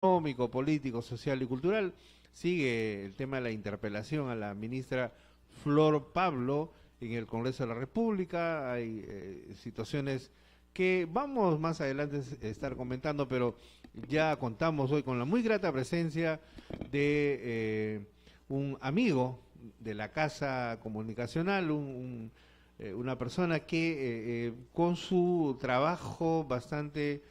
económico, político, social y cultural. Sigue el tema de la interpelación a la ministra Flor Pablo en el Congreso de la República. Hay situaciones que vamos más adelante a estar comentando, pero ya contamos hoy con la muy grata presencia de un amigo de la Casa Comunicacional, una persona que con su trabajo bastante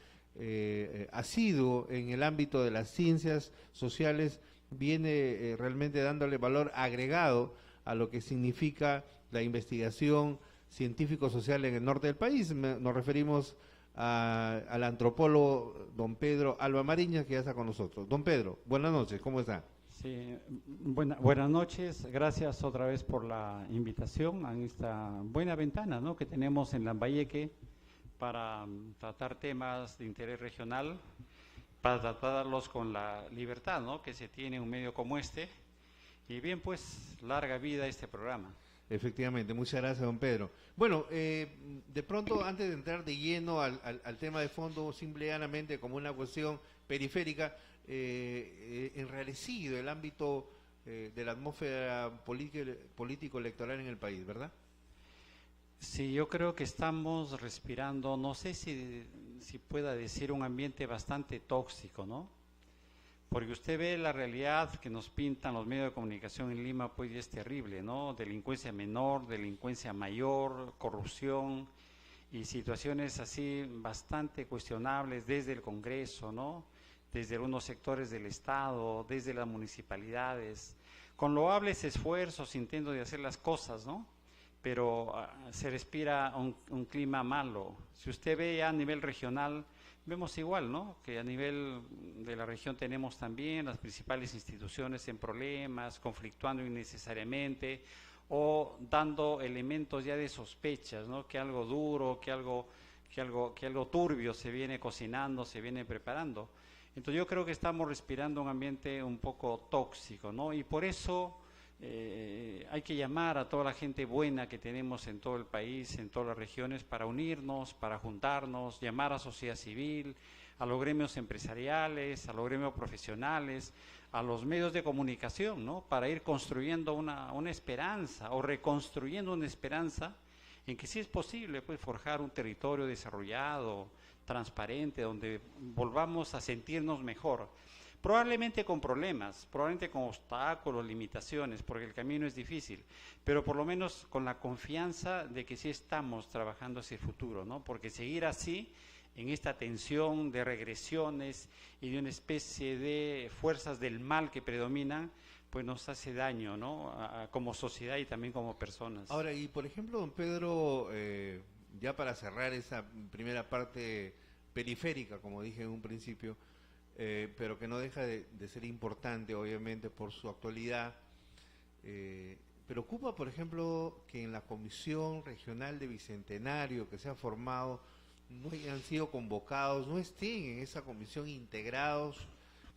asiduo en el ámbito de las ciencias sociales viene realmente dándole valor agregado a lo que significa la investigación científico-social en el norte del país. Nos referimos al antropólogo don Pedro Alba Mariñas, que ya está con nosotros. Don Pedro, buenas noches, ¿cómo está? Sí, buenas noches, gracias otra vez por la invitación a esta buena ventana, ¿no?, que tenemos en Lambayeque para tratar temas de interés regional, para tratarlos con la libertad, ¿no?, que se tiene en un medio como este. Y bien, pues, larga vida a este programa. Efectivamente, muchas gracias, don Pedro. Bueno, de pronto, antes de entrar de lleno al tema de fondo, simple y llanamente como una cuestión periférica, enrarecido el ámbito de la atmósfera político-electoral en el país, ¿verdad? Sí, yo creo que estamos respirando, no sé si pueda decir un ambiente bastante tóxico, ¿no? Porque usted ve la realidad que nos pintan los medios de comunicación en Lima, pues es terrible, ¿no? Delincuencia menor, delincuencia mayor, corrupción y situaciones así bastante cuestionables desde el Congreso, ¿no?, desde algunos sectores del Estado, desde las municipalidades, con loables esfuerzos, intento de hacer las cosas, ¿no? Pero se respira un clima malo. Si usted ve a nivel regional, vemos igual, ¿no?, que a nivel de la región tenemos también las principales instituciones en problemas, conflictuando innecesariamente o dando elementos ya de sospechas, ¿no?, que algo duro, que algo turbio se viene cocinando, se viene preparando. Entonces yo creo que estamos respirando un ambiente un poco tóxico, ¿no? Y por eso hay que llamar a toda la gente buena que tenemos en todo el país, en todas las regiones, para unirnos, para juntarnos, llamar a sociedad civil, a los gremios empresariales, a los gremios profesionales, a los medios de comunicación, ¿no?, para ir construyendo una esperanza o reconstruyendo una esperanza en que sí es posible, pues, forjar un territorio desarrollado, transparente, donde volvamos a sentirnos mejor. Probablemente con problemas, probablemente con obstáculos, limitaciones, porque el camino es difícil, pero por lo menos con la confianza de que sí estamos trabajando hacia el futuro, ¿no? Porque seguir así, en esta tensión de regresiones y de una especie de fuerzas del mal que predominan, pues nos hace daño, ¿no?, como sociedad y también como personas. Ahora, y por ejemplo, don Pedro, ya para cerrar esa primera parte periférica, como dije en un principio, pero que no deja de ser importante, obviamente, por su actualidad, preocupa, por ejemplo, que en la Comisión Regional de Bicentenario que se ha formado no hayan sido convocados, no estén en esa comisión integrados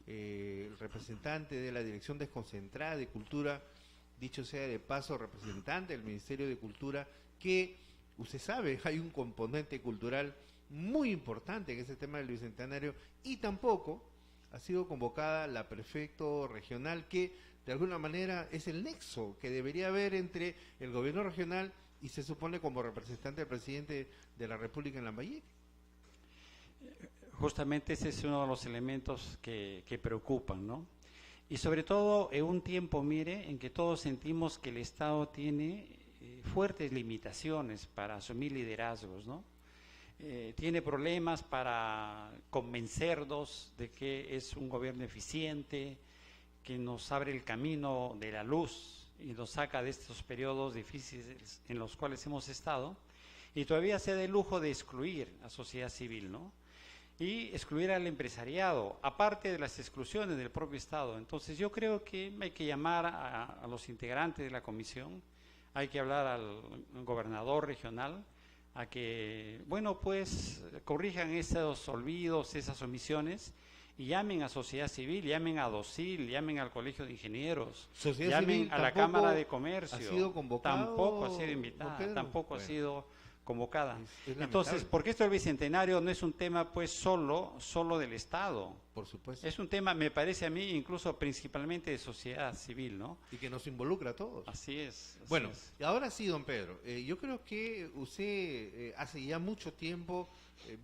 el representante de la Dirección Desconcentrada de Cultura, dicho sea de paso, representante del Ministerio de Cultura, que, usted sabe, hay un componente cultural muy importante en ese tema del Bicentenario, y tampoco ha sido convocada la prefecto regional, que de alguna manera es el nexo que debería haber entre el gobierno regional y se supone como representante del presidente de la República en Lambayeque. Justamente ese es uno de los elementos que preocupan, ¿no? Y sobre todo en un tiempo, mire, en que todos sentimos que el Estado tiene fuertes limitaciones para asumir liderazgos, ¿no? Tiene problemas para convencernos de que es un gobierno eficiente, que nos abre el camino de la luz y nos saca de estos periodos difíciles en los cuales hemos estado, y todavía se da el lujo de excluir a sociedad civil, ¿no?, y excluir al empresariado, aparte de las exclusiones del propio Estado. Entonces yo creo que hay que llamar a los integrantes de la comisión, hay que hablar al gobernador regional, a que, bueno, pues corrijan esos olvidos, esas omisiones, y llamen a sociedad civil, llamen a DOCIL, llamen al Colegio de Ingenieros, Sociedad llamen civil a la Cámara de Comercio. ha sido convocado, Tampoco ha sido invitada, don Pedro. tampoco ha Bueno, sido convocada. Es Entonces, lamentable. porque esto del Bicentenario no es un tema pues solo del Estado. Por supuesto. Es un tema, me parece a mí, incluso principalmente de sociedad civil, ¿no? Y que nos involucra a todos. Así es. Bueno, es. ahora sí, don Pedro, yo creo que usted hace ya mucho tiempo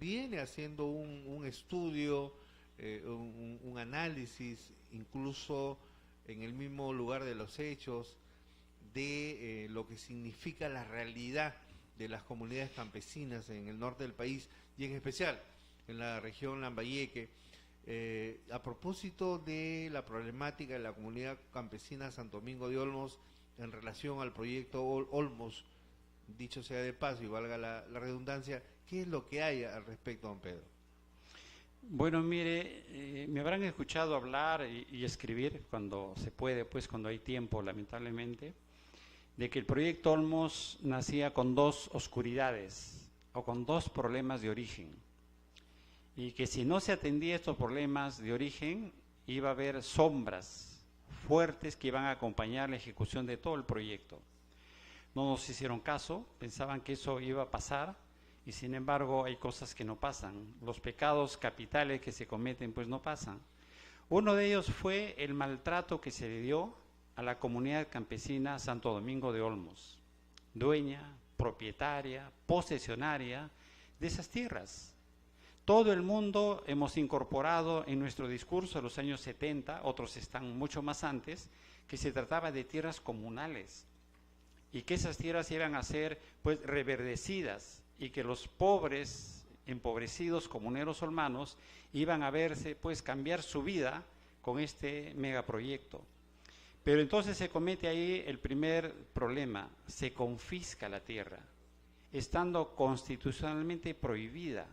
viene haciendo un estudio, un análisis, incluso en el mismo lugar de los hechos, de lo que significa la realidad de las comunidades campesinas en el norte del país y en especial en la región Lambayeque. A propósito de la problemática de la comunidad campesina Santo Domingo de Olmos en relación al proyecto Olmos, dicho sea de paso y valga la redundancia, ¿qué es lo que hay al respecto, don Pedro? Bueno, mire, me habrán escuchado hablar y escribir cuando se puede, pues cuando hay tiempo, lamentablemente, de que el proyecto Olmos nacía con dos oscuridades o con dos problemas de origen, y que si no se atendía a estos problemas de origen, iba a haber sombras fuertes que iban a acompañar la ejecución de todo el proyecto. No nos hicieron caso, pensaban que eso iba a pasar, y sin embargo hay cosas que no pasan. Los pecados capitales que se cometen pues no pasan. Uno de ellos fue el maltrato que se le dio a la comunidad campesina Santo Domingo de Olmos, dueña, propietaria, posesionaria de esas tierras. Todo el mundo hemos incorporado en nuestro discurso de los años 70, otros están mucho más antes, que se trataba de tierras comunales y que esas tierras iban a ser pues reverdecidas y que los pobres, empobrecidos comuneros olmanos iban a verse pues cambiar su vida con este megaproyecto. Pero entonces se comete ahí el primer problema, se confisca la tierra, estando constitucionalmente prohibida.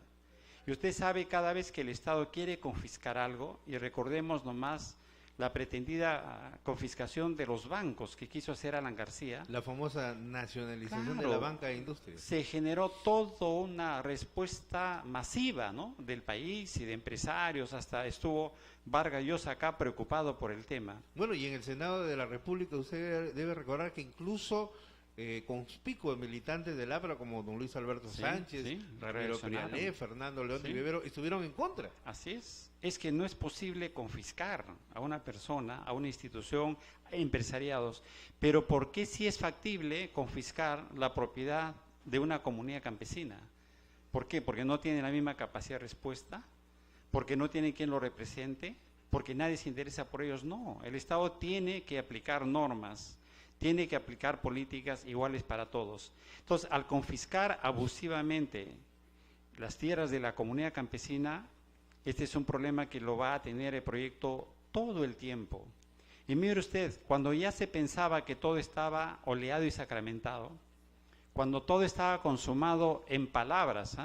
Y usted sabe, cada vez que el Estado quiere confiscar algo, y recordemos nomás la pretendida confiscación de los bancos que quiso hacer Alan García. La famosa nacionalización Claro, de la banca de industria. se generó toda una respuesta masiva, ¿no?, del país y de empresarios, hasta estuvo Vargas Llosa acá preocupado por el tema. Bueno, y en el Senado de la República usted debe recordar que incluso conspicuos militantes del APRA como don Luis Alberto Sí, Sánchez, sí, Ramiro reaccionaron. Prialé, Fernando León Sí. de Vivero, estuvieron en contra. Así es que no es posible confiscar a una persona, a una institución, a empresariados, pero ¿por qué sí es factible confiscar la propiedad de una comunidad campesina? ¿Por qué? Porque no tiene la misma capacidad de respuesta, porque no tiene quien lo represente, porque nadie se interesa por ellos. No, el Estado tiene que aplicar normas, tiene que aplicar políticas iguales para todos. Entonces, al confiscar abusivamente las tierras de la comunidad campesina, este es un problema que lo va a tener el proyecto todo el tiempo. Y mire usted, cuando ya se pensaba que todo estaba oleado y sacramentado, cuando todo estaba consumado en palabras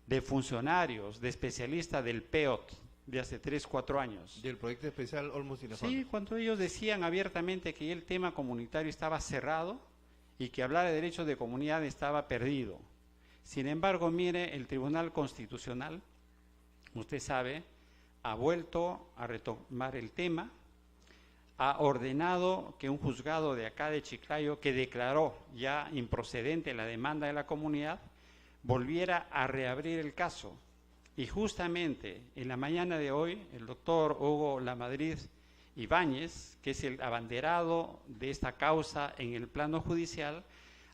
de funcionarios, de especialistas del PEOT de hace 3, 4 años. Del proyecto especial Olmos y Nafando. Sí, cuando ellos decían abiertamente que el tema comunitario estaba cerrado y que hablar de derechos de comunidad estaba perdido. Sin embargo, mire, el Tribunal Constitucional, usted sabe, ha vuelto a retomar el tema, ha ordenado que un juzgado de acá de Chiclayo, que declaró ya improcedente la demanda de la comunidad, volviera a reabrir el caso. Y justamente en la mañana de hoy, el doctor Hugo Lamadrid Ibáñez, que es el abanderado de esta causa en el plano judicial,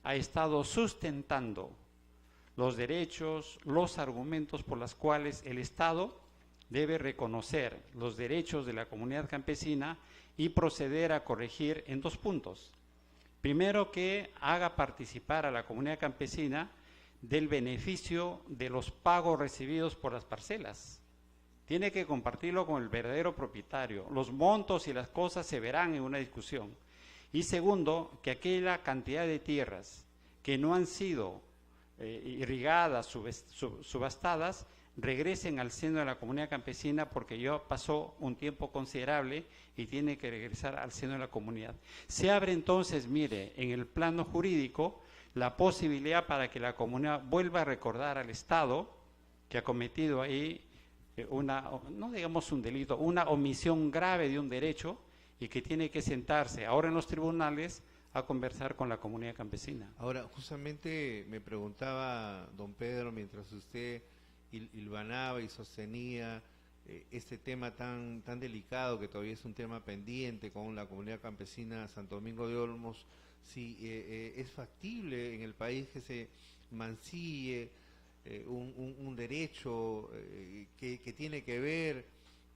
ha estado sustentando los derechos, los argumentos por los cuales el Estado debe reconocer los derechos de la comunidad campesina y proceder a corregir en 2 puntos. Primero, que haga participar a la comunidad campesina del beneficio de los pagos recibidos por las parcelas. Tiene que compartirlo con el verdadero propietario. Los montos y las cosas se verán en una discusión. Y segundo, que aquella cantidad de tierras que no han sido irrigadas, subastadas, regresen al seno de la comunidad campesina, porque ya pasó un tiempo considerable y tiene que regresar al seno de la comunidad. Se abre entonces, mire, en el plano jurídico, la posibilidad para que la comunidad vuelva a recordar al Estado que ha cometido ahí no digamos un delito, una omisión grave de un derecho, y que tiene que sentarse ahora en los tribunales a conversar con la comunidad campesina. Ahora, justamente me preguntaba don Pedro, mientras usted hilvanaba y sostenía este tema tan delicado, que todavía es un tema pendiente con la comunidad campesina Santo Domingo de Olmos, si es factible en el país que se mancille un derecho que tiene que ver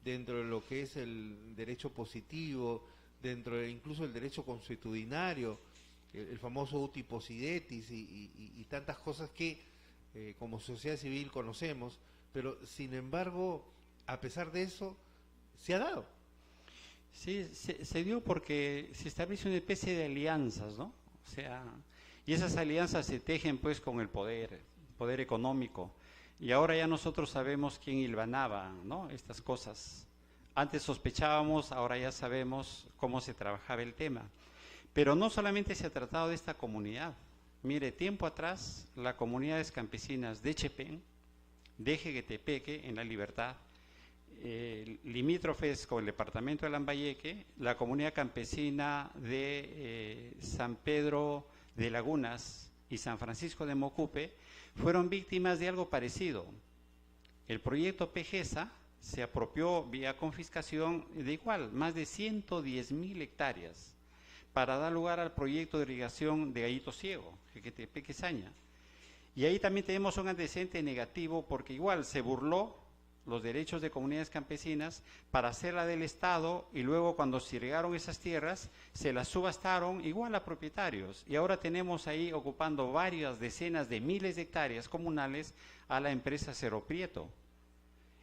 dentro de lo que es el derecho positivo, dentro de incluso el derecho consuetudinario, el famoso uti possidetis y tantas cosas que como sociedad civil conocemos, pero sin embargo, a pesar de eso, se ha dado. Sí, se dio porque se establece una especie de alianzas, ¿no? O sea, y esas alianzas se tejen pues con el poder económico. Y ahora ya nosotros sabemos quién hilvanaba, ¿no?, estas cosas. Antes sospechábamos, ahora ya sabemos cómo se trabajaba el tema. Pero no solamente se ha tratado de esta comunidad. Mire, tiempo atrás, las comunidades campesinas de Chepén, de Jequetepeque, en La Libertad, limítrofes con el departamento de Lambayeque, la comunidad campesina de San Pedro de Lagunas y San Francisco de Mocupe, fueron víctimas de algo parecido. El proyecto PGESA se apropió vía confiscación de igual, más de 110.000 hectáreas, para dar lugar al proyecto de irrigación de Gallito Ciego, Jequetepeque-Saña. Y ahí también tenemos un antecedente negativo porque igual se burló los derechos de comunidades campesinas para hacerla del Estado y luego cuando se irrigaron esas tierras se las subastaron igual a propietarios y ahora tenemos ahí ocupando varias decenas de miles de hectáreas comunales a la empresa Cerro Prieto.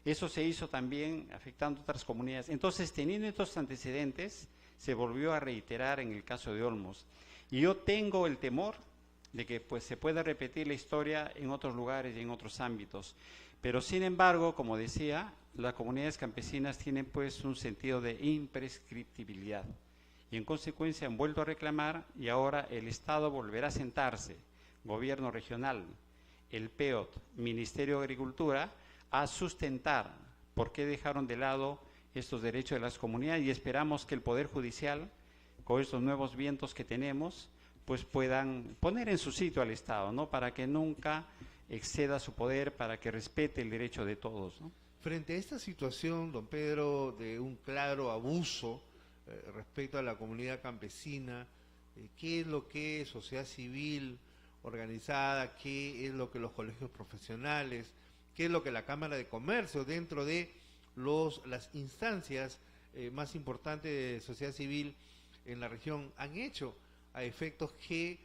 Eso se hizo también afectando otras comunidades. Entonces, teniendo estos antecedentes, se volvió a reiterar en el caso de Olmos. Y yo tengo el temor de que pues, se pueda repetir la historia en otros lugares y en otros ámbitos. Pero, sin embargo, como decía, las comunidades campesinas tienen pues un sentido de imprescriptibilidad. Y en consecuencia han vuelto a reclamar y ahora el Estado volverá a sentarse, gobierno regional, el PEOT, Ministerio de Agricultura, a sustentar por qué dejaron de lado estos derechos de las comunidades y esperamos que el Poder Judicial, con estos nuevos vientos que tenemos, pues puedan poner en su sitio al Estado, ¿no?, para que nunca exceda su poder, para que respete el derecho de todos, ¿no? Frente a esta situación, don Pedro, de un claro abuso respecto a la comunidad campesina, ¿qué es lo que es sociedad civil organizada? ¿Qué es lo que los colegios profesionales? ¿Qué es lo que la Cámara de Comercio dentro de las instancias más importantes de sociedad civil en la región han hecho a efectos que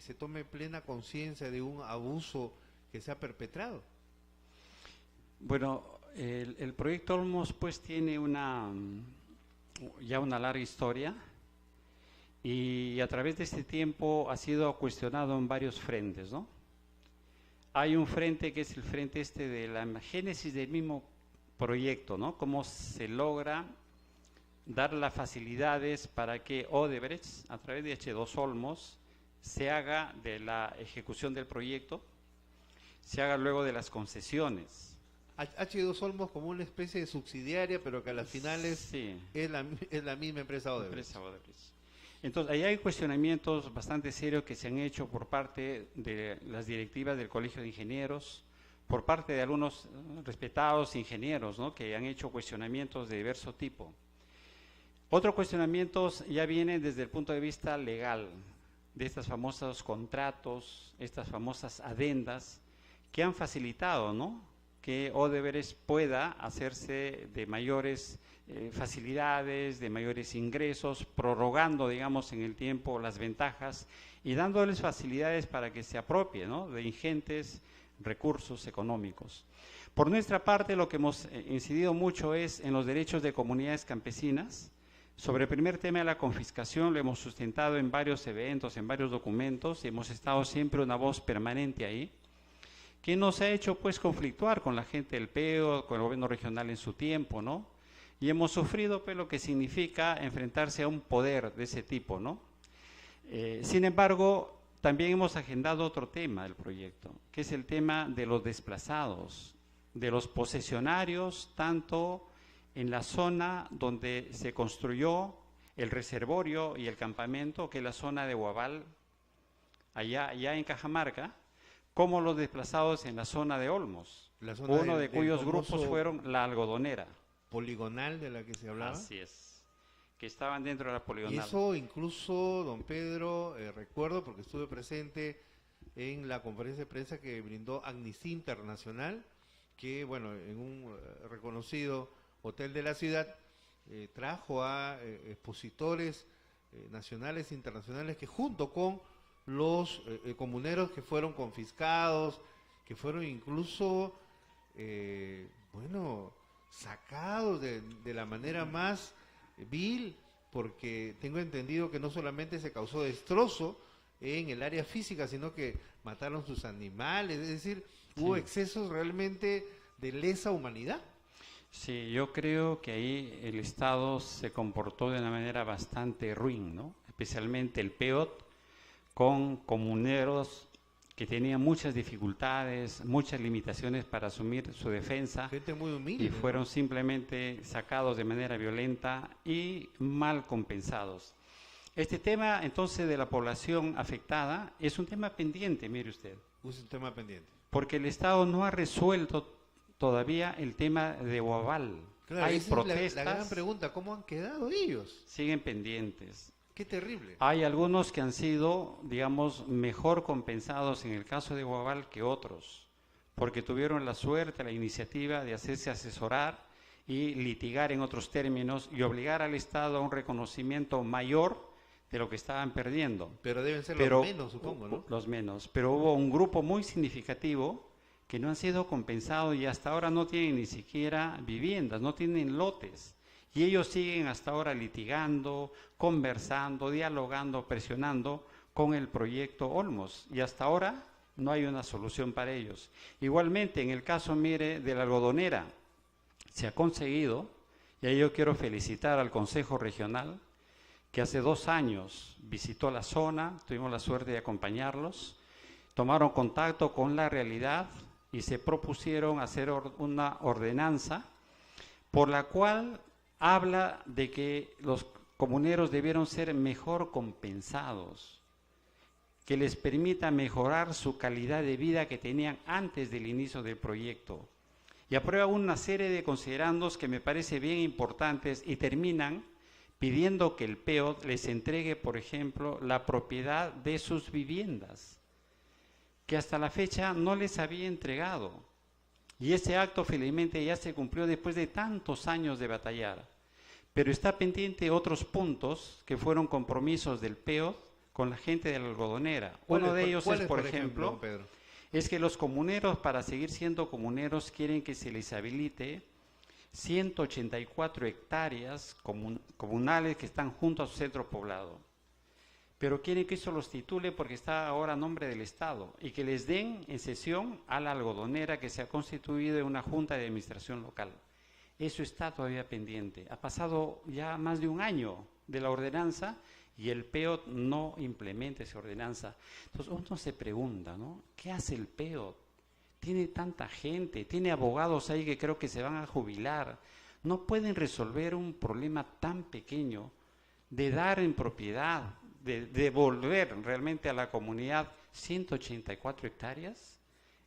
se tome plena conciencia de un abuso que se ha perpetrado? Bueno, el proyecto Olmos pues tiene ya una larga historia y a través de este tiempo ha sido cuestionado en varios frentes, ¿no? Hay un frente que es el frente de la génesis del mismo proyecto, ¿no? Cómo se logra dar las facilidades para que Odebrecht, a través de H2 Olmos, se haga de la ejecución del proyecto, se haga luego de las concesiones. H2 Olmos como una especie de subsidiaria, pero que a las finales sí, es la misma empresa Odebrecht. Entonces, ahí hay cuestionamientos bastante serios que se han hecho por parte de las directivas del Colegio de Ingenieros, por parte de algunos respetados ingenieros, ¿no?, que han hecho cuestionamientos de diverso tipo. Otros cuestionamientos ya vienen desde el punto de vista legal, de estos famosos contratos, estas famosas adendas, que han facilitado, ¿no?, que Odebrecht pueda hacerse de mayores facilidades, de mayores ingresos, prorrogando, digamos, en el tiempo las ventajas y dándoles facilidades para que se apropie, ¿no?, de ingentes recursos económicos. Por nuestra parte, lo que hemos incidido mucho es en los derechos de comunidades campesinas. Sobre el primer tema de la confiscación lo hemos sustentado en varios eventos, en varios documentos, y hemos estado siempre una voz permanente ahí, que nos ha hecho pues conflictuar con la gente del PEO, con el gobierno regional en su tiempo, ¿no? Y hemos sufrido pues lo que significa enfrentarse a un poder de ese tipo, ¿no? Sin embargo, también hemos agendado otro tema del proyecto, que es el tema de los desplazados, de los posesionarios, tanto en la zona donde se construyó el reservorio y el campamento, que es la zona de Huaval, allá en Cajamarca, como los desplazados en la zona de Olmos, uno de cuyos grupos fueron la algodonera. Poligonal de la que se hablaba. Así es, que estaban dentro de la poligonal. Y eso incluso, don Pedro, recuerdo porque estuve presente en la conferencia de prensa que brindó Agnicí Internacional, que bueno, en un reconocido hotel de la ciudad, trajo a expositores nacionales e internacionales que junto con los comuneros que fueron confiscados, que fueron incluso, bueno, sacados de la manera más vil, porque tengo entendido que no solamente se causó destrozo en el área física, sino que mataron sus animales, es decir, hubo excesos realmente de lesa humanidad. Sí, yo creo que ahí el Estado se comportó de una manera bastante ruin, ¿no? Especialmente el PEOT, con comuneros que tenían muchas dificultades, muchas limitaciones para asumir su defensa. Gente muy humilde. Y fueron simplemente sacados de manera violenta y mal compensados. Este tema, entonces, de la población afectada es un tema pendiente, mire usted. Es un tema pendiente. Porque el Estado no ha resuelto todavía el tema de Huaval. Claro, hay esa protestas. Es la gran pregunta, ¿cómo han quedado ellos? Siguen pendientes. Qué terrible. Hay algunos que han sido, digamos, mejor compensados en el caso de Huaval que otros, porque tuvieron la suerte, la iniciativa de hacerse asesorar y litigar en otros términos y obligar al Estado a un reconocimiento mayor de lo que estaban perdiendo. Pero deben ser los menos, supongo, ¿no? Los menos. Pero hubo un grupo muy significativo que no han sido compensados y hasta ahora no tienen ni siquiera viviendas, no tienen lotes. Y ellos siguen hasta ahora litigando, conversando, dialogando, presionando con el proyecto Olmos. Y hasta ahora no hay una solución para ellos. Igualmente, en el caso, mire, de la algodonera, se ha conseguido, y ahí yo quiero felicitar al Consejo Regional, que hace 2 años visitó la zona, tuvimos la suerte de acompañarlos, tomaron contacto con la realidad y se propusieron hacer una ordenanza por la cual habla de que los comuneros debieron ser mejor compensados, que les permita mejorar su calidad de vida que tenían antes del inicio del proyecto. Y aprueba una serie de considerandos que me parece bien importantes y terminan pidiendo que el PEOT les entregue, por ejemplo, la propiedad de sus viviendas, que hasta la fecha no les había entregado. Y ese acto felizmente ya se cumplió después de tantos años de batallar. Pero está pendiente otros puntos que fueron compromisos del PEOT con la gente de la algodonera. Uno de ellos es, por ejemplo, es que los comuneros, para seguir siendo comuneros, quieren que se les habilite 184 hectáreas comunales que están junto a su centro poblado. Pero quieren que eso los titule porque está ahora a nombre del Estado y que les den en cesión a la algodonera que se ha constituido en una junta de administración local. Eso está todavía pendiente. Ha pasado ya más de 1 año de la ordenanza y el PEOT no implementa esa ordenanza. Entonces uno se pregunta, ¿no? ¿Qué hace el PEOT? Tiene tanta gente, tiene abogados ahí que creo que se van a jubilar. No pueden resolver un problema tan pequeño de dar en propiedad, de devolver realmente a la comunidad 184 hectáreas.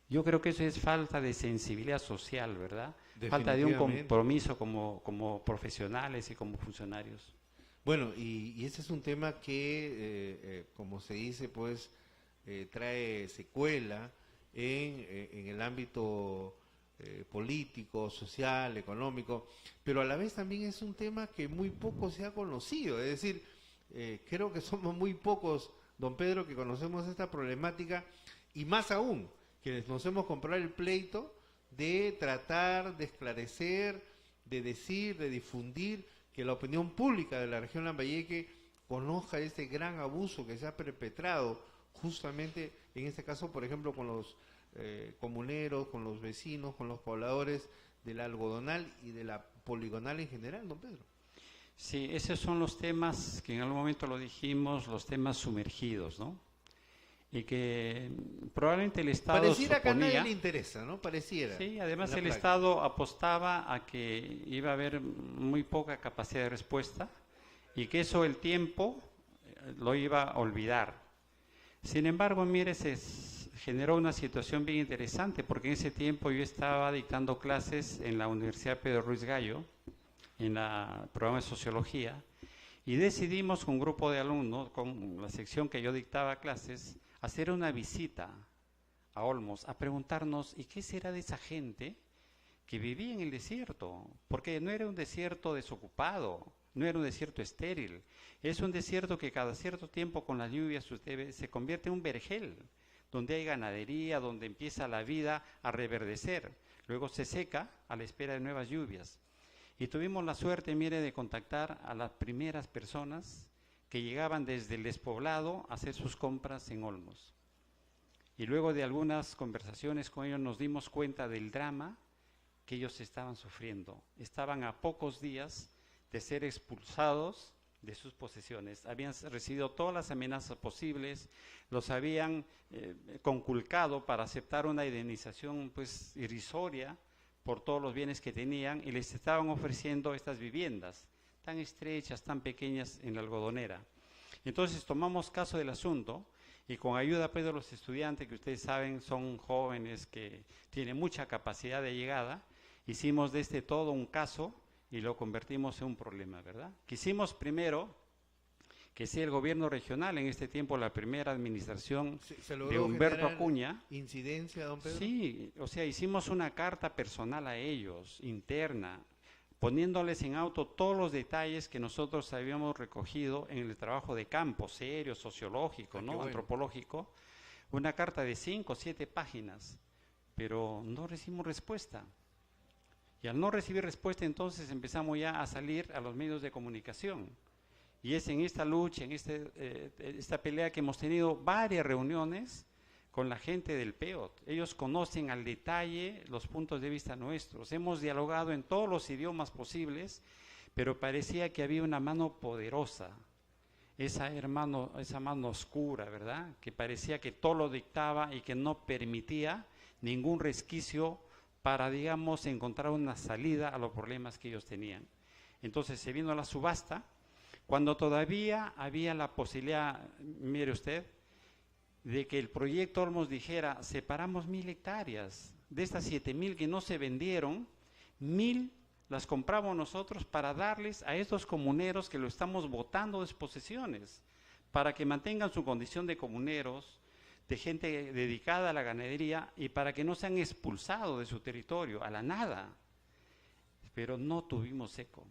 Yo creo que eso es falta de sensibilidad social, ¿verdad? Falta de un compromiso como profesionales y como funcionarios. Bueno, y ese es un tema que, como se dice, pues trae secuela en el ámbito político, social, económico, pero a la vez también es un tema que muy poco se ha conocido, es decir, creo que somos muy pocos, don Pedro, que conocemos esta problemática, y más aún, quienes nos hemos comprado el pleito de tratar de esclarecer, de decir, de difundir, que la opinión pública de la región Lambayeque conozca este gran abuso que se ha perpetrado justamente en este caso, por ejemplo, con los comuneros, con los vecinos, con los pobladores de la algodonal y de la poligonal en general, don Pedro. Sí, esos son los temas que en algún momento lo dijimos, los temas sumergidos, ¿no? Y que probablemente el Estado pareciera que a nadie le interesa, ¿no? Pareciera. Sí, además el Estado apostaba a que iba a haber muy poca capacidad de respuesta y que eso el tiempo lo iba a olvidar. Sin embargo, mire, generó una situación bien interesante, porque en ese tiempo yo estaba dictando clases en la Universidad Pedro Ruiz Gallo, en el programa de Sociología, y decidimos con un grupo de alumnos, con la sección que yo dictaba clases, hacer una visita a Olmos, a preguntarnos, ¿y qué será de esa gente que vivía en el desierto? Porque no era un desierto desocupado, no era un desierto estéril, es un desierto que cada cierto tiempo con las lluvias se convierte en un vergel, donde hay ganadería, donde empieza la vida a reverdecer, luego se seca a la espera de nuevas lluvias. Y tuvimos la suerte, mire, de contactar a las primeras personas que llegaban desde el despoblado a hacer sus compras en Olmos. Y luego de algunas conversaciones con ellos nos dimos cuenta del drama que ellos estaban sufriendo. Estaban a pocos días de ser expulsados de sus posesiones. Habían recibido todas las amenazas posibles, los habían conculcado para aceptar una indemnización pues irrisoria por todos los bienes que tenían, y les estaban ofreciendo estas viviendas tan estrechas, tan pequeñas en la algodonera. Entonces tomamos caso del asunto, y con ayuda pues de los estudiantes, que ustedes saben son jóvenes que tienen mucha capacidad de llegada, hicimos de este todo un caso y lo convertimos en un problema, ¿verdad? Quisimos primero que sea el gobierno regional, en este tiempo la primera administración de Humberto Acuña. ¿Incidencia, don Pedro? Sí, o sea, hicimos una carta personal a ellos, interna, poniéndoles en auto todos los detalles que nosotros habíamos recogido en el trabajo de campo, serio, sociológico, ¿no? Antropológico, una carta de 5 o 7 páginas, pero no recibimos respuesta. Y al no recibir respuesta, entonces empezamos ya a salir a los medios de comunicación. Y es en esta lucha, en esta pelea que hemos tenido varias reuniones con la gente del PEOT. Ellos conocen al detalle los puntos de vista nuestros. Hemos dialogado en todos los idiomas posibles, pero parecía que había una mano poderosa, esa mano oscura, ¿verdad? Que parecía que todo lo dictaba y que no permitía ningún resquicio para, digamos, encontrar una salida a los problemas que ellos tenían. Entonces se vino a la subasta, cuando todavía había la posibilidad, mire usted, de que el proyecto Olmos dijera, separamos 1000 hectáreas, de estas 7000 que no se vendieron, 1000 las compramos nosotros para darles a estos comuneros que lo estamos botando de sus posesiones, para que mantengan su condición de comuneros, de gente dedicada a la ganadería, y para que no sean expulsados de su territorio, a la nada. Pero no tuvimos eco.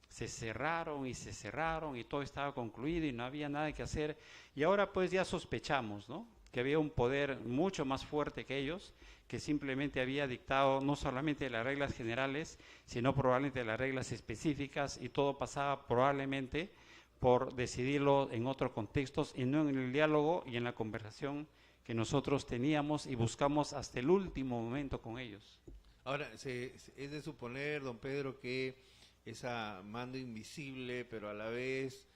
Se cerraron y todo estaba concluido y no había nada que hacer. Y ahora pues ya sospechamos, ¿no?, que había un poder mucho más fuerte que ellos, que simplemente había dictado no solamente las reglas generales, sino probablemente las reglas específicas, y todo pasaba probablemente por decidirlo en otros contextos y no en el diálogo y en la conversación que nosotros teníamos y buscamos hasta el último momento con ellos. Ahora, es de suponer, don Pedro, que esa mano invisible, pero a la vez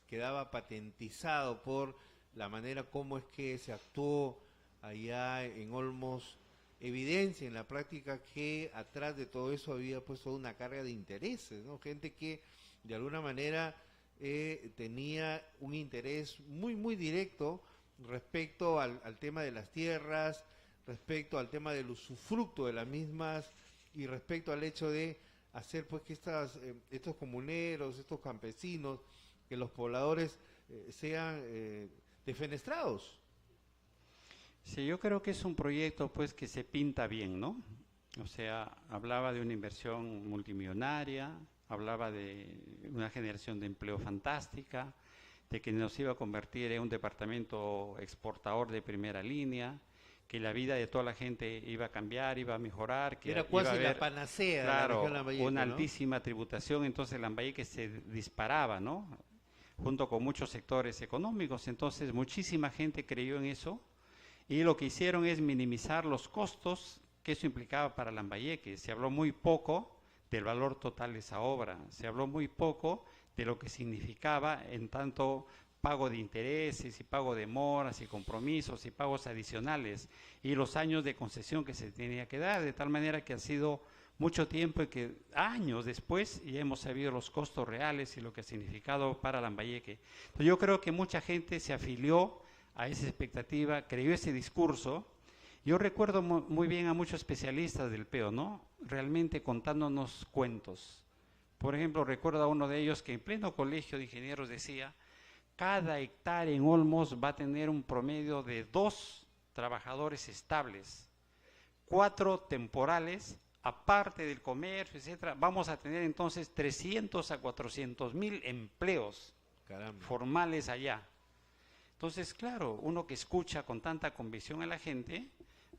quedaba patentizado por la manera como es que se actuó allá en Olmos, evidencia en la práctica que atrás de todo eso había puesto una carga de intereses, ¿no? Gente que de alguna manera tenía un interés muy, muy directo respecto al tema de las tierras, respecto al tema del usufructo de las mismas y respecto al hecho de hacer pues que estos comuneros, estos campesinos, que los pobladores sean defenestrados. Sí, yo creo que es un proyecto pues que se pinta bien, ¿no? O sea, hablaba de una inversión multimillonaria, hablaba de una generación de empleo fantástica, de que nos iba a convertir en un departamento exportador de primera línea, que la vida de toda la gente iba a cambiar, iba a mejorar, que era iba casi a haber, la panacea, claro, de la región Lambayeque, una ¿no? altísima tributación. Entonces Lambayeque se disparaba, ¿no?, junto con muchos sectores económicos. Entonces muchísima gente creyó en eso, y lo que hicieron es minimizar los costos que eso implicaba para Lambayeque. Se habló muy poco del valor total de esa obra, se habló muy poco de lo que significaba en tanto pago de intereses y pago de moras y compromisos y pagos adicionales y los años de concesión que se tenía que dar, de tal manera que ha sido mucho tiempo y que años después ya hemos sabido los costos reales y lo que ha significado para Lambayeque. Entonces, yo creo que mucha gente se afilió a esa expectativa, creyó ese discurso. Yo recuerdo muy bien a muchos especialistas del PEO, ¿no? Realmente contándonos cuentos. Por ejemplo, recuerdo a uno de ellos que en pleno colegio de ingenieros decía, cada hectárea en Olmos va a tener un promedio de 2 trabajadores estables, 4 temporales, aparte del comercio, etcétera. Vamos a tener entonces 300 a 400.000 empleos formales allá. Entonces, claro, uno que escucha con tanta convicción a la gente,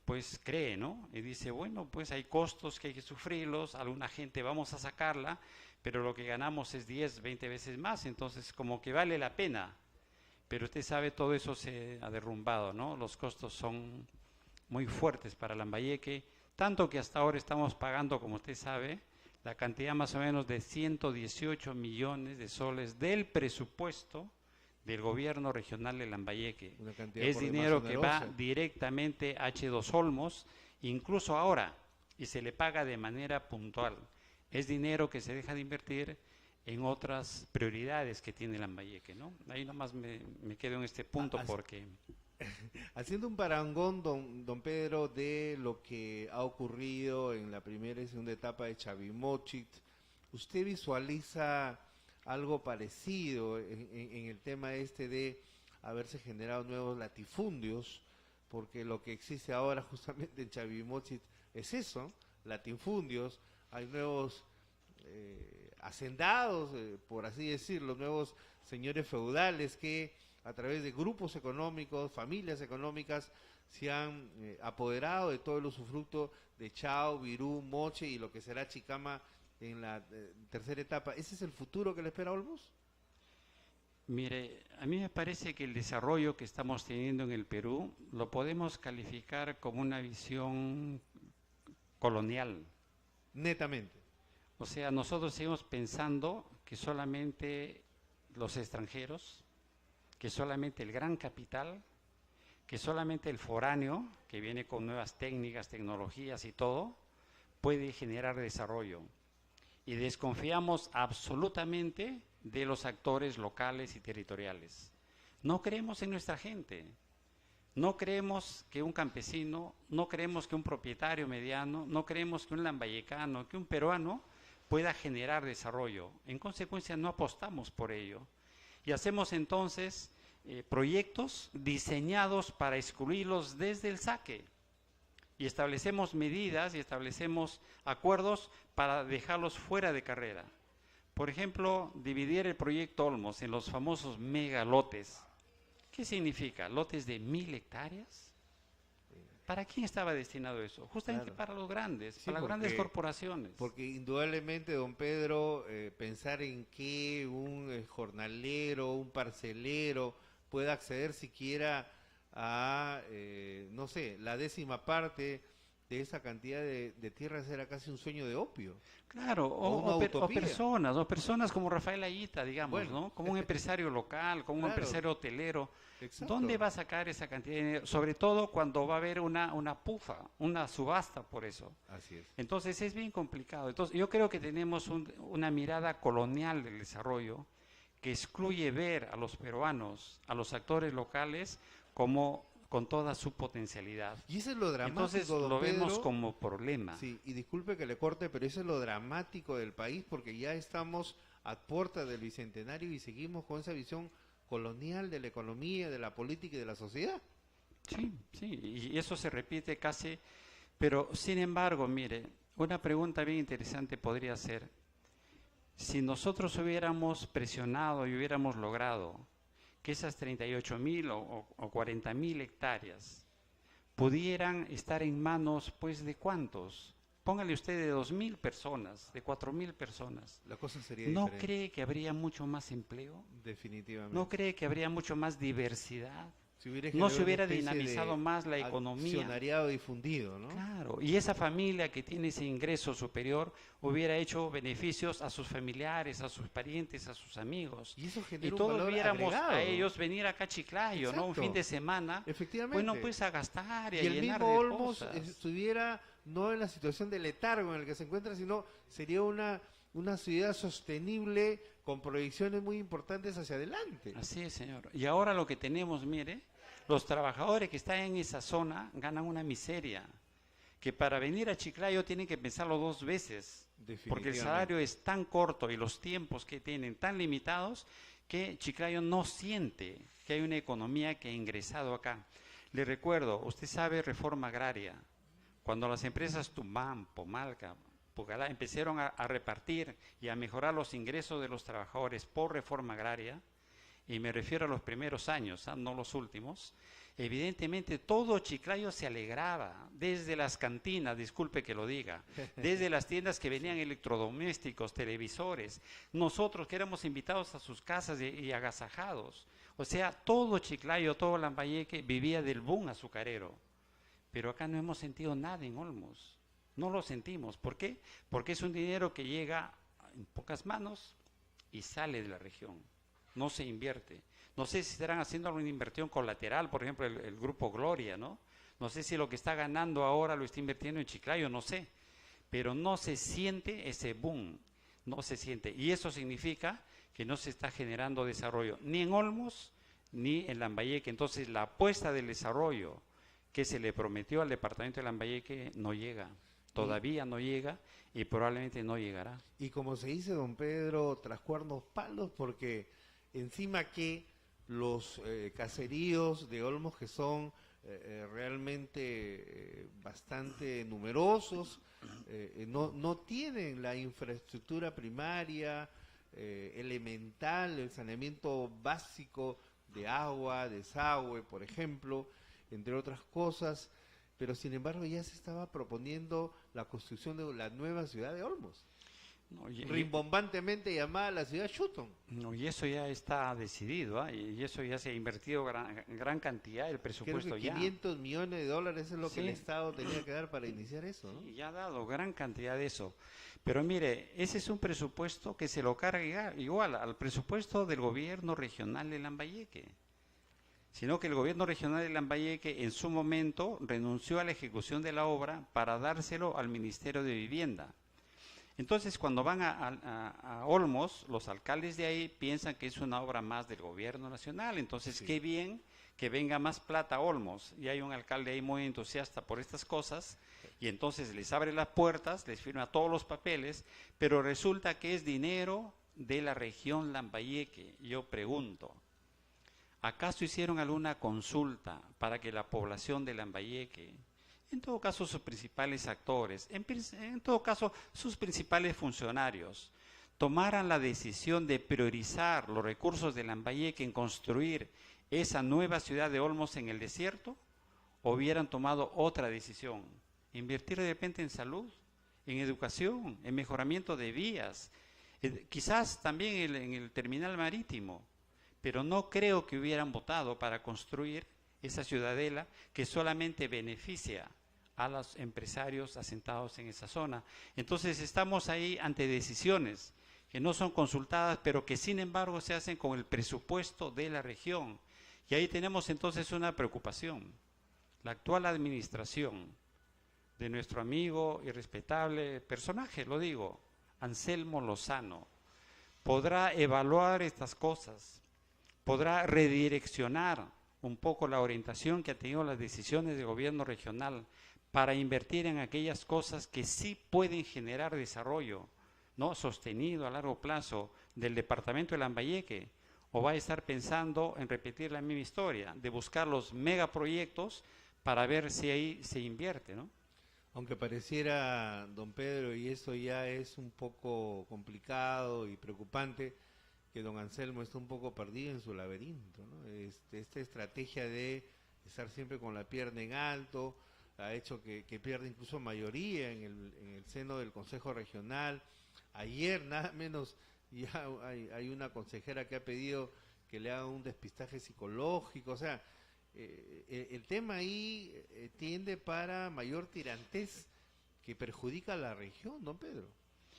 pues cree, ¿no? Y dice, bueno, pues hay costos que hay que sufrirlos, alguna gente vamos a sacarla, pero lo que ganamos es 10, 20 veces más, entonces como que vale la pena. Pero usted sabe, todo eso se ha derrumbado, ¿no? Los costos son muy fuertes para Lambayeque, tanto que hasta ahora estamos pagando, como usted sabe, la cantidad más o menos de 118 millones de soles del presupuesto del gobierno regional de Lambayeque. Es dinero que va directamente a H2 Olmos, incluso ahora, y se le paga de manera puntual. Es dinero que se deja de invertir en otras prioridades que tiene Lambayeque, ¿no? Ahí nomás me quedo en este punto porque... Haciendo un parangón, don Pedro, de lo que ha ocurrido en la primera y segunda etapa de Chavimochic, ¿usted visualiza algo parecido en el tema este de haberse generado nuevos latifundios? Porque lo que existe ahora justamente en Chavimochic es eso, latifundios, hay nuevos hacendados, por así decirlo, nuevos señores feudales que a través de grupos económicos, familias económicas, se han apoderado de todo el usufructo de Chao, Virú, Moche y lo que será Chicama en la tercera etapa. ¿Ese es el futuro que le espera a Olmos? Mire, a mí me parece que el desarrollo que estamos teniendo en el Perú lo podemos calificar como una visión colonial. Netamente. O sea, nosotros seguimos pensando que solamente los extranjeros, que solamente el gran capital, que solamente el foráneo, que viene con nuevas técnicas, tecnologías y todo, puede generar desarrollo. Y desconfiamos absolutamente de los actores locales y territoriales. No creemos en nuestra gente. No creemos que un campesino, no creemos que un propietario mediano, no creemos que un lambayecano, que un peruano pueda generar desarrollo. En consecuencia, no apostamos por ello. Y hacemos entonces proyectos diseñados para excluirlos desde el saque. Y establecemos medidas y establecemos acuerdos para dejarlos fuera de carrera. Por ejemplo, dividir el proyecto Olmos en los famosos megalotes. ¿Qué significa? ¿Lotes de 1.000 hectáreas? ¿Para quién estaba destinado eso? Justamente para los grandes, sí, para las grandes corporaciones. Porque indudablemente, don Pedro, pensar en que un jornalero, un parcelero pueda acceder siquiera a, no sé, la 10ª parte de esa cantidad de tierras era casi un sueño de opio. Claro, o personas como Rafael Ayita, digamos, bueno, ¿no? Como un empresario local, como un empresario hotelero. Exacto. ¿Dónde va a sacar esa cantidad de dinero? Sobre todo cuando va a haber una puja, una subasta por eso. Así es. Entonces es bien complicado. Entonces yo creo que tenemos una mirada colonial del desarrollo que excluye ver a los peruanos, a los actores locales, como con toda su potencialidad. Y eso es lo dramático, entonces lo vemos como problema. Sí, y disculpe que le corte, pero eso es lo dramático del país, porque ya estamos a puerta del bicentenario y seguimos con esa visión colonial de la economía, de la política y de la sociedad. Sí, sí, y eso se repite casi, pero sin embargo, mire, una pregunta bien interesante podría ser, si nosotros hubiéramos presionado y hubiéramos logrado que esas 38.000 o 40.000 hectáreas pudieran estar en manos, pues, ¿de cuántos? Póngale usted de 2.000 personas, de 4.000 personas. La cosa sería ¿No diferente. cree que habría mucho más empleo? Definitivamente. ¿No cree que habría mucho más diversidad? Si no se hubiera dinamizado más la economía. Accionariado difundido, ¿no? Claro, y esa familia que tiene ese ingreso superior hubiera hecho beneficios a sus familiares, a sus parientes, a sus amigos. Y eso genera todos un valor viéramos agregado. A ellos venir acá a Chiclayo, ¿no? Un fin de semana. Efectivamente. Bueno, pues a gastar y a el llenar mismo de Olmos cosas. estuviera no en la situación de letargo en el que se encuentra, sino sería una ciudad sostenible con proyecciones muy importantes hacia adelante. Así es, señor. Y ahora lo que tenemos, mire, los trabajadores que están en esa zona ganan una miseria, que para venir a Chiclayo tienen que pensarlo 2 veces, porque el salario es tan corto y los tiempos que tienen tan limitados que Chiclayo no siente que hay una economía que ha ingresado acá. Le recuerdo, usted sabe reforma agraria, cuando las empresas Tumbán, Pomalca, Pucallá empezaron a repartir y a mejorar los ingresos de los trabajadores por reforma agraria, y me refiero a los primeros años, no los últimos, evidentemente todo Chiclayo se alegraba, desde las cantinas, disculpe que lo diga, desde las tiendas que venían electrodomésticos, televisores, nosotros que éramos invitados a sus casas y agasajados. O sea, todo Chiclayo, todo Lambayeque vivía del boom azucarero. Pero acá no hemos sentido nada en Olmos, no lo sentimos. ¿Por qué? Porque es un dinero que llega en pocas manos y sale de la región. No se invierte. No sé si estarán haciendo alguna inversión colateral, por ejemplo, el Grupo Gloria, ¿no? No sé si lo que está ganando ahora lo está invirtiendo en Chiclayo, no sé. Pero no se siente ese boom, no se siente. Y eso significa que no se está generando desarrollo, ni en Olmos, ni en Lambayeque. Entonces, la apuesta del desarrollo que se le prometió al departamento de Lambayeque no llega. Todavía no llega y probablemente no llegará. Y como se dice, don Pedro, tras cuernos palos, porque encima que los caseríos de Olmos, que son realmente bastante numerosos, no tienen la infraestructura primaria, elemental, el saneamiento básico de agua, desagüe, por ejemplo, entre otras cosas, pero sin embargo ya se estaba proponiendo la construcción de la nueva ciudad de Olmos. No, rimbombantemente llamada la ciudad Shuton. No, y eso ya está decidido, y eso ya se ha invertido gran cantidad del presupuesto. Creo que 500 millones de dólares es lo que el Estado tenía que dar para iniciar eso, ¿no? Sí, ya ha dado gran cantidad de eso. Pero mire, ese es un presupuesto que se lo carga igual al presupuesto del gobierno regional de Lambayeque. Sino que el gobierno regional de Lambayeque en su momento renunció a la ejecución de la obra para dárselo al Ministerio de Vivienda. Entonces, cuando van a Olmos, los alcaldes de ahí piensan que es una obra más del gobierno nacional. Entonces, sí, qué bien que venga más plata a Olmos. Y hay un alcalde ahí muy entusiasta por estas cosas, y entonces les abre las puertas, les firma todos los papeles, pero resulta que es dinero de la región Lambayeque. Yo pregunto, ¿acaso hicieron alguna consulta para que la población de Lambayeque, en todo caso sus principales actores, en todo caso sus principales funcionarios, tomaran la decisión de priorizar los recursos de Lambayeque en construir esa nueva ciudad de Olmos en el desierto? ¿O hubieran tomado otra decisión? Invertir de repente en salud, en educación, en mejoramiento de vías, quizás también en el terminal marítimo, pero no creo que hubieran votado para construir esa ciudadela que solamente beneficia a los empresarios asentados en esa zona. Entonces estamos ahí ante decisiones que no son consultadas, pero que sin embargo se hacen con el presupuesto de la región. Y ahí tenemos entonces una preocupación. La actual administración de nuestro amigo y respetable personaje, lo digo, Anselmo Lozano, podrá evaluar estas cosas, podrá redireccionar un poco la orientación que han tenido las decisiones del gobierno regional para invertir en aquellas cosas que sí pueden generar desarrollo, ¿no?, sostenido a largo plazo del departamento de Lambayeque, o va a estar pensando en repetir la misma historia, de buscar los megaproyectos para ver si ahí se invierte, ¿no? Aunque pareciera, don Pedro, y eso ya es un poco complicado y preocupante, que don Anselmo está un poco perdido en su laberinto, ¿no? Esta estrategia de estar siempre con la pierna en alto ha hecho que pierda incluso mayoría en el seno del Consejo Regional. Ayer, nada menos, ya hay una consejera que ha pedido que le haga un despistaje psicológico. O sea, el tema ahí tiende para mayor tirantez que perjudica a la región, don Pedro,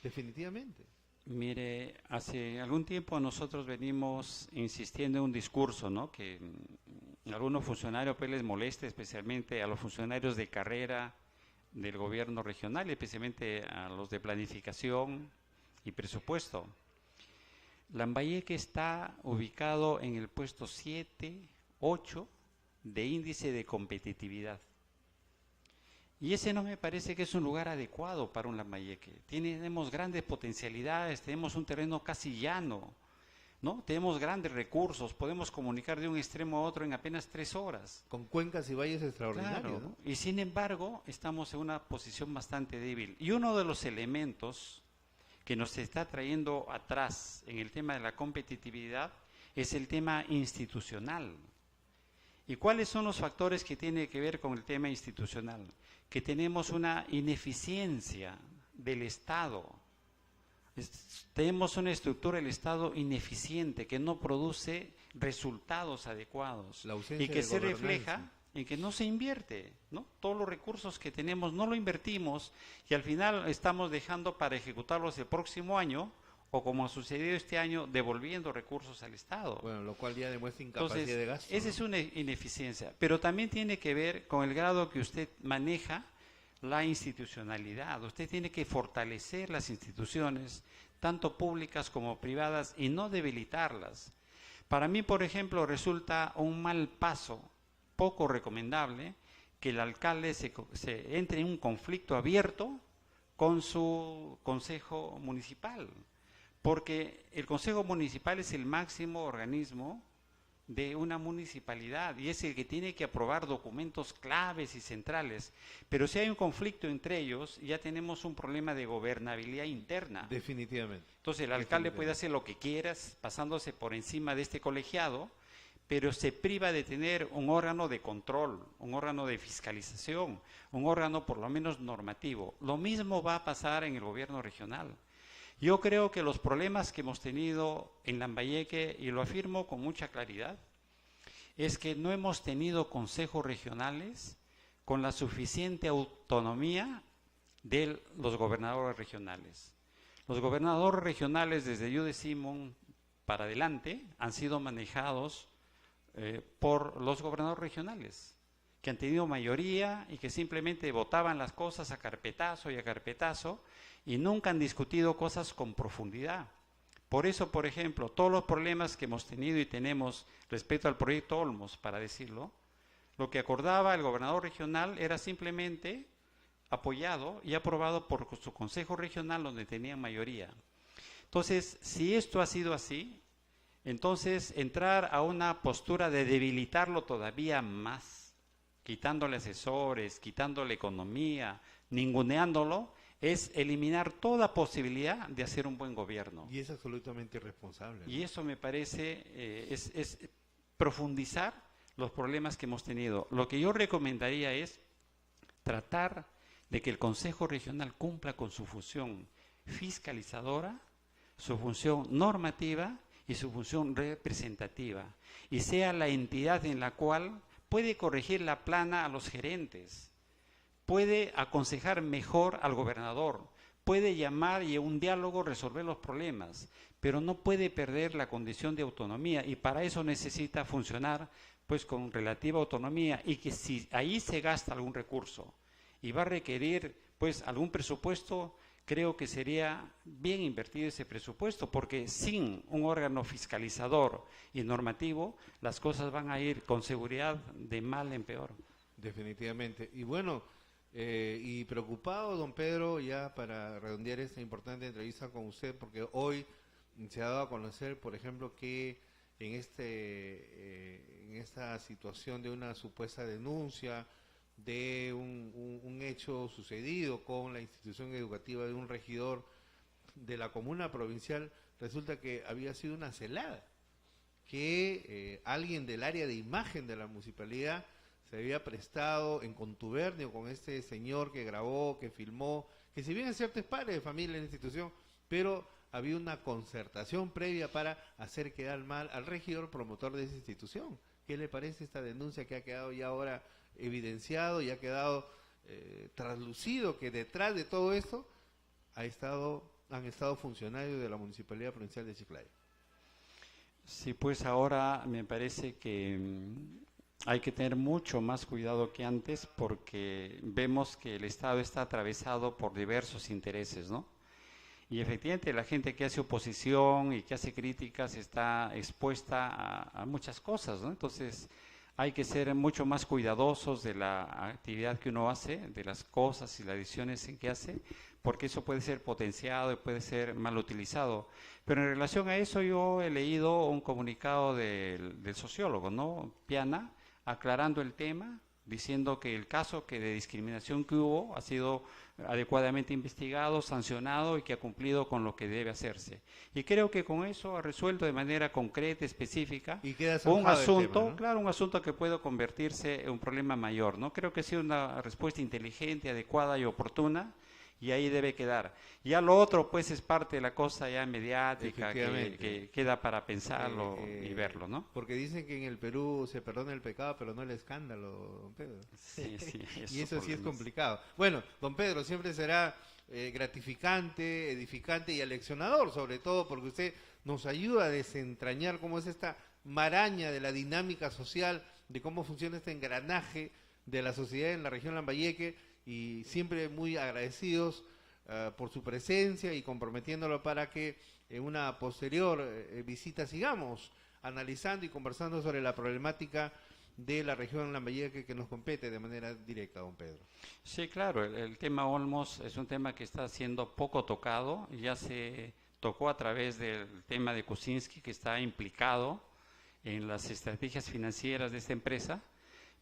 definitivamente. Mire, hace algún tiempo nosotros venimos insistiendo en un discurso, ¿no?, que a algunos funcionarios pues les molesta, especialmente a los funcionarios de carrera, del gobierno regional, especialmente a los de planificación y presupuesto. Lambayeque está ubicado en el puesto 7, 8 de índice de competitividad. Y ese no me parece que es un lugar adecuado para un Lambayeque. Tenemos grandes potencialidades, tenemos un terreno casi llano, ¿no? Tenemos grandes recursos, podemos comunicar de un extremo a otro en apenas 3 horas. Con cuencas y valles extraordinarios, Claro, ¿no? y sin embargo estamos en una posición bastante débil. Y uno de los elementos que nos está trayendo atrás en el tema de la competitividad es el tema institucional. ¿Y cuáles son los factores que tienen que ver con el tema institucional? Que tenemos una ineficiencia del Estado. Tenemos una estructura del Estado ineficiente que no produce resultados adecuados y que se refleja en que no se invierte, ¿no? Todos los recursos que tenemos no lo invertimos y al final estamos dejando para ejecutarlos el próximo año o, como ha sucedido este año, devolviendo recursos al Estado. Bueno, lo cual ya demuestra incapacidad de gasto. Esa es una ineficiencia, pero también tiene que ver con el grado que usted maneja la institucionalidad. Usted tiene que fortalecer las instituciones, tanto públicas como privadas, y no debilitarlas. Para mí, por ejemplo, resulta un mal paso, poco recomendable, que el alcalde se entre en un conflicto abierto con su consejo municipal, porque el consejo municipal es el máximo organismo de una municipalidad y es el que tiene que aprobar documentos claves y centrales. Pero si hay un conflicto entre ellos, ya tenemos un problema de gobernabilidad interna. Definitivamente. Entonces el alcalde puede hacer lo que quiera, pasándose por encima de este colegiado, pero se priva de tener un órgano de control, un órgano de fiscalización, un órgano por lo menos normativo. Lo mismo va a pasar en el gobierno regional. Yo creo que los problemas que hemos tenido en Lambayeque, y lo afirmo con mucha claridad, es que no hemos tenido consejos regionales con la suficiente autonomía de los gobernadores regionales. Los gobernadores regionales, desde Jude Simón para adelante, han sido manejados por los gobernadores regionales, que han tenido mayoría y que simplemente votaban las cosas a carpetazo y a carpetazo y nunca han discutido cosas con profundidad. Por eso, por ejemplo, todos los problemas que hemos tenido y tenemos respecto al proyecto Olmos, para decirlo, lo que acordaba el gobernador regional era simplemente apoyado y aprobado por su consejo regional donde tenían mayoría. Entonces, si esto ha sido así, entonces entrar a una postura de debilitarlo todavía más, quitándole asesores, quitándole economía, ninguneándolo, es eliminar toda posibilidad de hacer un buen gobierno. Y es absolutamente irresponsable, ¿no? Y eso me parece, es profundizar los problemas que hemos tenido. Lo que yo recomendaría es tratar de que el Consejo Regional cumpla con su función fiscalizadora, su función normativa y su función representativa, y sea la entidad en la cual puede corregir la plana a los gerentes, puede aconsejar mejor al gobernador, puede llamar y en un diálogo resolver los problemas, pero no puede perder la condición de autonomía, y para eso necesita funcionar pues con relativa autonomía, y que si ahí se gasta algún recurso y va a requerir pues algún presupuesto, creo que sería bien invertido ese presupuesto, porque sin un órgano fiscalizador y normativo, las cosas van a ir con seguridad de mal en peor. Definitivamente. Y bueno, y preocupado, don Pedro, ya para redondear esta importante entrevista con usted, porque hoy se ha dado a conocer, por ejemplo, que en esta situación de una supuesta denuncia de un hecho sucedido con la institución educativa de un regidor de la comuna provincial, resulta que había sido una celada, que alguien del área de imagen de la municipalidad se había prestado en contubernio con este señor que grabó, que filmó, que si bien es cierto es padre de familia en la institución, pero había una concertación previa para hacer quedar mal al regidor promotor de esa institución. ¿Qué le parece esta denuncia que ha quedado ya ahora evidenciado y ha quedado traslucido, que detrás de todo esto han estado funcionarios de la Municipalidad Provincial de Chiclayo? Sí, pues ahora me parece que Hay que tener mucho más cuidado que antes porque vemos que el Estado está atravesado por diversos intereses, ¿no? Y efectivamente la gente que hace oposición y que hace críticas está expuesta a muchas cosas, ¿no? Entonces hay que ser mucho más cuidadosos de la actividad que uno hace, de las cosas y las decisiones en que hace, porque eso puede ser potenciado y puede ser mal utilizado. Pero en relación a eso yo he leído un comunicado del sociólogo, ¿no? Piana, aclarando el tema, diciendo que el caso que de discriminación que hubo ha sido adecuadamente investigado, sancionado y que ha cumplido con lo que debe hacerse. Y creo que con eso ha resuelto de manera concreta, específica, Y queda un zanjado el asunto, tema, ¿no? claro, un asunto que puede convertirse en un problema mayor, ¿no? Creo que ha sido una respuesta inteligente, adecuada y oportuna, y ahí debe quedar. Ya lo otro, pues, es parte de la cosa ya mediática que queda para pensarlo y verlo, ¿no? Porque dicen que en el Perú se perdona el pecado, pero no el escándalo, don Pedro. Sí, sí, Y eso sí es problemas. complicado. Bueno, don Pedro, siempre será gratificante, edificante y aleccionador, sobre todo porque usted nos ayuda a desentrañar cómo es esta maraña de la dinámica social, de cómo funciona este engranaje de la sociedad en la región Lambayeque, y siempre muy agradecidos por su presencia y comprometiéndolo para que en una posterior visita sigamos analizando y conversando sobre la problemática de la región Lambayeque que nos compete de manera directa, don Pedro. Sí, claro, el tema Olmos es un tema que está siendo poco tocado, ya se tocó a través del tema de Kuczynski, que está implicado en las estrategias financieras de esta empresa,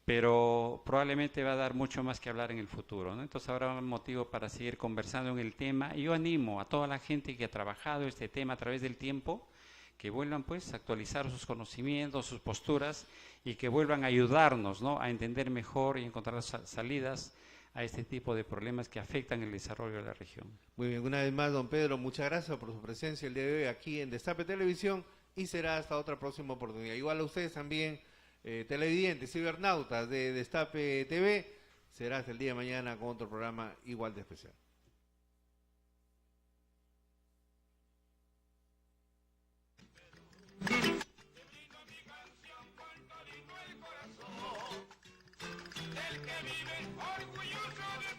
pero probablemente va a dar mucho más que hablar en el futuro, ¿no? Entonces habrá un motivo para seguir conversando en el tema, y yo animo a toda la gente que ha trabajado este tema a través del tiempo, que vuelvan pues a actualizar sus conocimientos, sus posturas, y que vuelvan a ayudarnos, ¿no?, a entender mejor y encontrar salidas a este tipo de problemas que afectan el desarrollo de la región. Muy bien, una vez más, don Pedro, muchas gracias por su presencia el día de hoy aquí en Destape Televisión, y será hasta otra próxima oportunidad. Igual a ustedes también, televidentes, cibernautas de Destape TV, será hasta el día de mañana con otro programa igual de especial. El que vive orgulloso de